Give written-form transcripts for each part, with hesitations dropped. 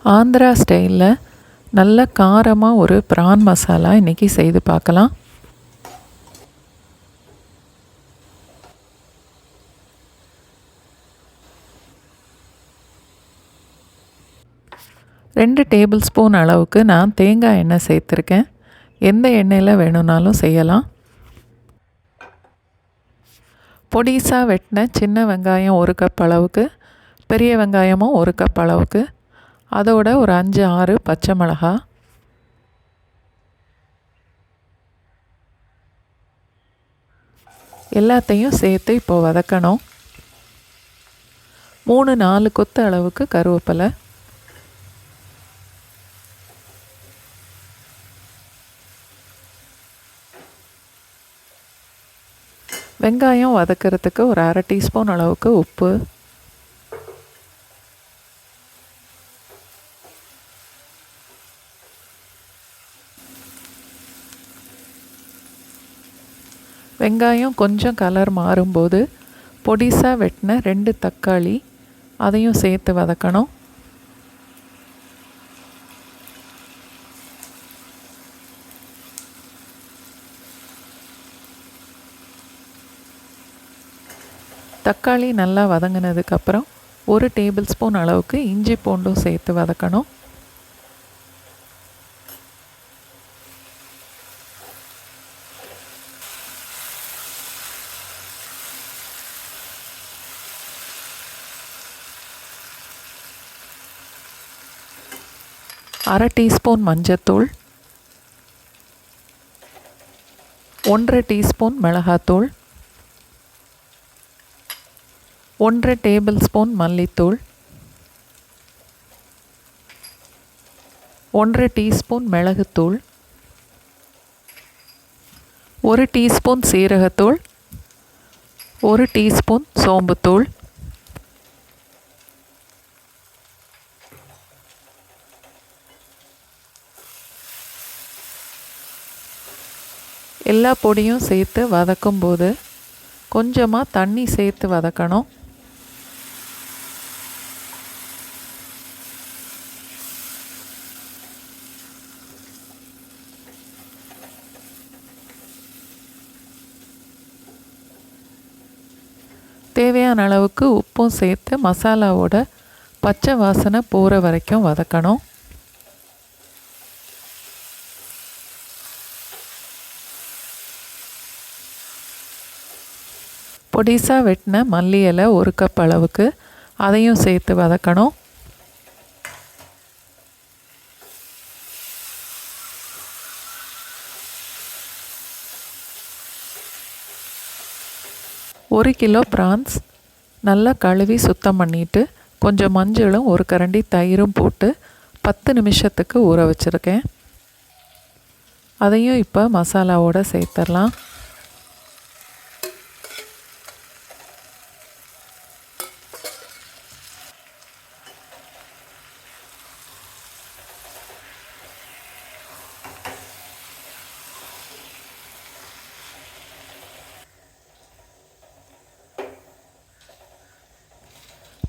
ஆந்திரா ஸ்டைலில் நல்ல காரமாக ஒரு ப்ரான் மசாலா இன்றைக்கி செய்து பார்க்கலாம். ரெண்டு டேபிள் ஸ்பூன் அளவுக்கு நான் தேங்காய் எண்ணெய் சேர்த்துருக்கேன். எந்த எண்ணெயில் வேணும்னாலும் செய்யலாம். பொடிசாக வெட்டின சின்ன வெங்காயம் 1 கப் அளவுக்கு, பெரிய வெங்காயமும் 1 கப் அளவுக்கு, அதோட ஒரு 5-6 பச்சை மிளகா, எல்லாத்தையும் சேர்த்து இப்போ வதக்கணும். 3-4 கொத்து அளவுக்கு கருவேப்பிலை, வெங்காயம் வதக்கிறதுக்கு ஒரு 1/2 டீஸ்பூன் அளவுக்கு உப்பு, வெங்காயம் கொஞ்சம் கலர் மாறும்போது பொடிசாக வெட்டின 2 தக்காளி அதையும் சேர்த்து வதக்கணும். தக்காளி நல்லா வதங்கினதுக்கப்புறம் 1 டேபிள் ஸ்பூன் அளவுக்கு இஞ்சி பூண்டும் சேர்த்து வதக்கணும். அரை டீஸ்பூன் மஞ்சத்தூள், 1/2 டீஸ்பூன் மிளகாத்தூள், 1/2 டேபிள் ஸ்பூன் மல்லித்தூள், 1/2 டீஸ்பூன் மிளகுத்தூள், 1 டீஸ்பூன் சீரகத்தூள், 1 டீஸ்பூன் சோம்புத்தூள், எல்லா பொடியும் சேர்த்து வதக்கும்போது கொஞ்சமாக தண்ணி சேர்த்து வதக்கணும். தேவையான அளவுக்கு உப்பும் சேர்த்து மசாலாவோட பச்சை வாசனை போகிற வரைக்கும் வதக்கணும். பொடிசாக வெட்டின மல்லி இலை 1 கப் அளவுக்கு அதையும் சேர்த்து வதக்கணும். ஒரு கிலோ ப்ரான்ஸ் நல்லா கழுவி சுத்தம் பண்ணிவிட்டு கொஞ்சம் மஞ்சளும் 1 கரண்டி தயிரும் போட்டு 10 நிமிஷத்துக்கு ஊற வச்சுருக்கேன். அதையும் இப்போ மசாலாவோடு சேர்த்துடலாம்.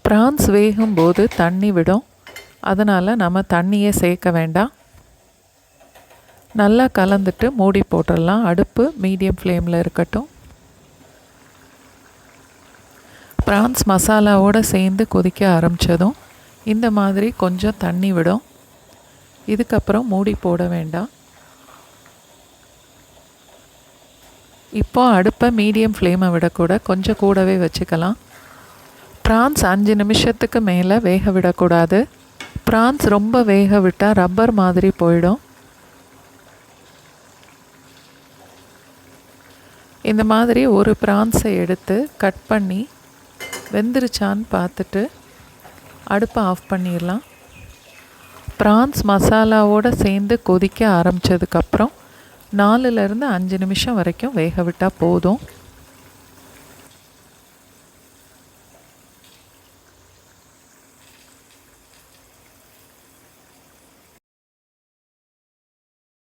ப்ரான்ஸ் வேகும்போது தண்ணி விடும், அதனால் நம்ம தண்ணியே சேர்க்க வேண்டாம். நல்லா கலந்துட்டு மூடி போட்டுடலாம். அடுப்பு மீடியம் ஃப்ளேமில் இருக்கட்டும். ப்ரான்ஸ் மசாலாவோடு சேர்ந்து கொதிக்க ஆரம்பித்ததும் இந்த மாதிரி கொஞ்சம் தண்ணி விடும். இதுக்கப்புறம் மூடி போட வேண்டாம். இப்போ அடுப்பை மீடியம் ஃப்ளேமை விடக்கூட கொஞ்சம் கூடவே வச்சுக்கலாம். ப்ரான்ஸ் 5 நிமிஷத்துக்கு மேலே வேக விடக்கூடாது. ப்ரான்ஸ் ரொம்ப வேக விட்டால் ரப்பர் மாதிரி போயிடும். இந்த மாதிரி ஒரு ப்ரான்ஸை எடுத்து கட் பண்ணி வெந்துருச்சான்னு பார்த்துட்டு அடுப்பை ஆஃப் பண்ணிடலாம். ப்ரான்ஸ் மசாலாவோடு சேர்ந்து கொதிக்க ஆரம்பித்ததுக்கப்புறம் 4லேருந்து 5 நிமிஷம் வரைக்கும் வேக விட்டால் போதும்.